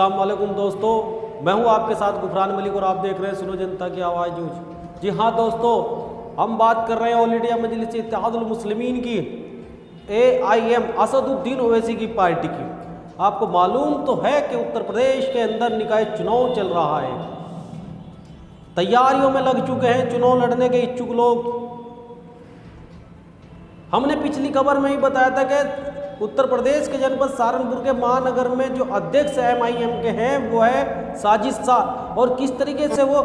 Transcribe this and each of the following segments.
अस्सलाम वालेकुम दोस्तों, मैं हूं आपके साथ गुफरान मलिक और आप देख रहे हैं सुनो जनता की आवाज़ न्यूज। जी हाँ दोस्तों, हम बात कर रहे हैं ऑल इंडिया मजलिस इत्तेहादुल मुस्लिमीन की AIM असदुद्दीन ओवैसी की पार्टी की। आपको मालूम तो है कि उत्तर प्रदेश के अंदर निकाय चुनाव चल रहा है, तैयारियों में लग चुके हैं चुनाव लड़ने के इच्छुक लोग। हमने पिछली खबर में ही बताया था कि उत्तर प्रदेश के जनपद सहारनपुर के महानगर में जो अध्यक्ष MIM के हैं वो है साजिद शाह, और किस तरीके से वो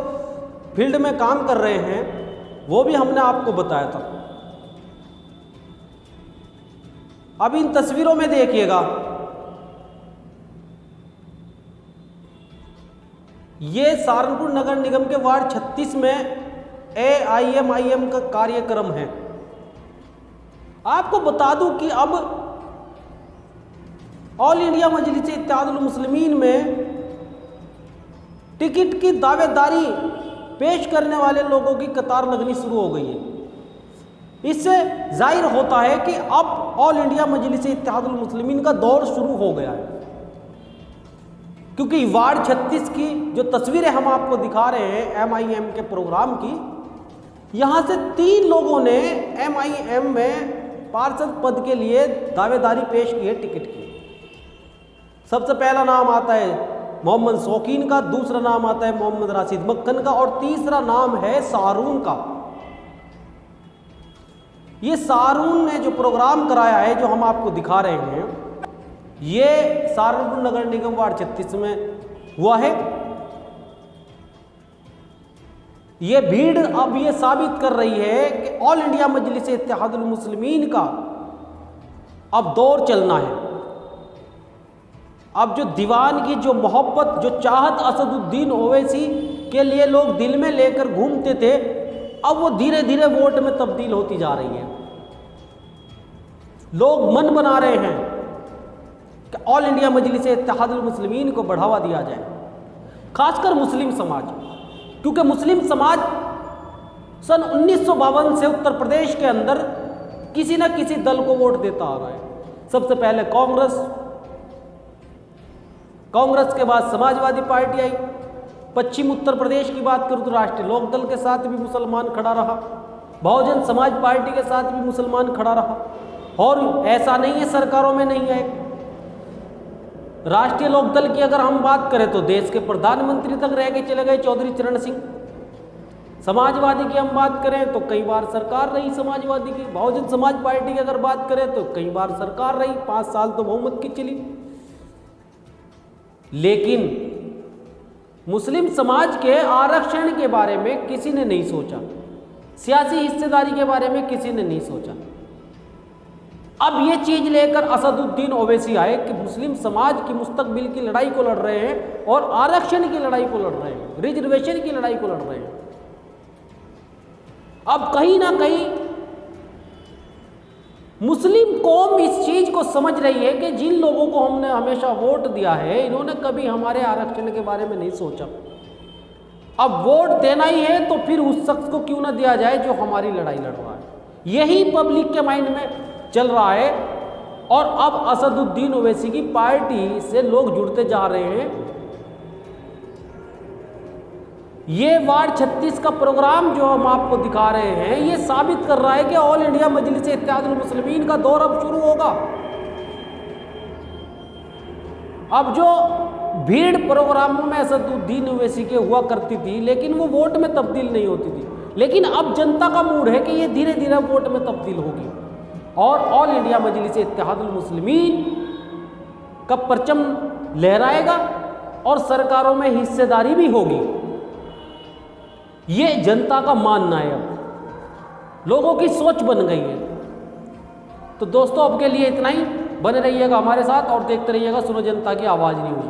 फील्ड में काम कर रहे हैं वो भी हमने आपको बताया था। अब इन तस्वीरों में देखिएगा, ये सहारनपुर नगर निगम के वार्ड 36 में AIM का कार्यक्रम है। आपको बता दूं कि अब ऑल इंडिया मजलिस इत्तेहादुल मुस्लिमीन में टिकट की दावेदारी पेश करने वाले लोगों की कतार लगनी शुरू हो गई है। इससे जाहिर होता है कि अब ऑल इंडिया मजलिस इत्तेहादुल मुस्लिमीन का दौर शुरू हो गया है, क्योंकि वार्ड 36 की जो तस्वीरें हम आपको दिखा रहे हैं MIM के प्रोग्राम की, यहाँ से 3 लोगों ने MIM में पार्षद पद के लिए दावेदारी पेश की है टिकट की। सबसे पहला नाम आता है मोहम्मद शौकीन का, दूसरा नाम आता है मोहम्मद राशिद मक्खन का, और तीसरा नाम है शाहरून का। ये शाहरून ने जो प्रोग्राम कराया है जो हम आपको दिखा रहे हैं, ये सहारनपुर नगर निगम वार्ड 36 में हुआ है। ये भीड़ अब ये साबित कर रही है कि ऑल इंडिया मजलिस इत्तेहादुल मुस्लिमीन का अब दौर चलना है। अब जो दीवान की जो मोहब्बत, जो चाहत असदुद्दीन ओवैसी के लिए लोग दिल में लेकर घूमते थे, अब वो धीरे धीरे वोट में तब्दील होती जा रही है। लोग मन बना रहे हैं कि ऑल इंडिया मजलिस इत्तेहादुल मुस्लिमीन को बढ़ावा दिया जाए, खासकर मुस्लिम समाज, क्योंकि मुस्लिम समाज सन 1952 से उत्तर प्रदेश के अंदर किसी न किसी दल को वोट देता आ रहा है। सबसे पहले कांग्रेस के बाद समाजवादी पार्टी आई। पश्चिम उत्तर प्रदेश की बात करूं तो राष्ट्रीय लोकदल के साथ भी मुसलमान खड़ा रहा, बहुजन समाज पार्टी के साथ भी मुसलमान खड़ा रहा, और ऐसा नहीं है सरकारों में नहीं आए। राष्ट्रीय लोकदल की अगर हम बात करें तो देश के प्रधानमंत्री तक रह के चले गए चौधरी चरण सिंह। समाजवादी की हम बात करें तो कई बार सरकार रही समाजवादी की। बहुजन समाज पार्टी की अगर बात करें तो कई बार सरकार रही, 5 साल तो बहुमत की चली। लेकिन मुस्लिम समाज के आरक्षण के बारे में किसी ने नहीं सोचा, सियासी हिस्सेदारी के बारे में किसी ने नहीं सोचा। अब ये चीज लेकर असदुद्दीन ओवैसी आए कि मुस्लिम समाज की मुस्तकबिल की लड़ाई को लड़ रहे हैं और आरक्षण की लड़ाई को लड़ रहे हैं, रिजर्वेशन की लड़ाई को लड़ रहे हैं। अब कहीं ना कहीं मुस्लिम कौम इस चीज को समझ रही है कि जिन लोगों को हमने हमेशा वोट दिया है, इन्होंने कभी हमारे आरक्षण के बारे में नहीं सोचा। अब वोट देना ही है तो फिर उस शख्स को क्यों ना दिया जाए जो हमारी लड़ाई लड़ रहा है। यही पब्लिक के माइंड में चल रहा है, और अब असदुद्दीन ओवैसी की पार्टी से लोग जुड़ते जा रहे हैं। ये वार्ड 36 का प्रोग्राम जो हम आपको दिखा रहे हैं, ये साबित कर रहा है कि ऑल इंडिया मजलिस इत्तेहादुल मुस्लिमीन का दौर अब शुरू होगा। अब जो भीड़ प्रोग्रामों में असदुद्दीन ओवैसी के हुआ करती थी, लेकिन वो वोट में तब्दील नहीं होती थी, लेकिन अब जनता का मूड है कि ये धीरे धीरे वोट में तब्दील होगी और ऑल इंडिया मजलिस इत्तेहादुल मुस्लिमीन का परचम लहराएगा और सरकारों में हिस्सेदारी भी होगी। ये जनता का मानना है, अब लोगों की सोच बन गई है। तो दोस्तों अब के लिए इतना ही। बने रहिएगा हमारे साथ और देखते रहिएगा सुनो जनता की आवाज़ न्यूज़।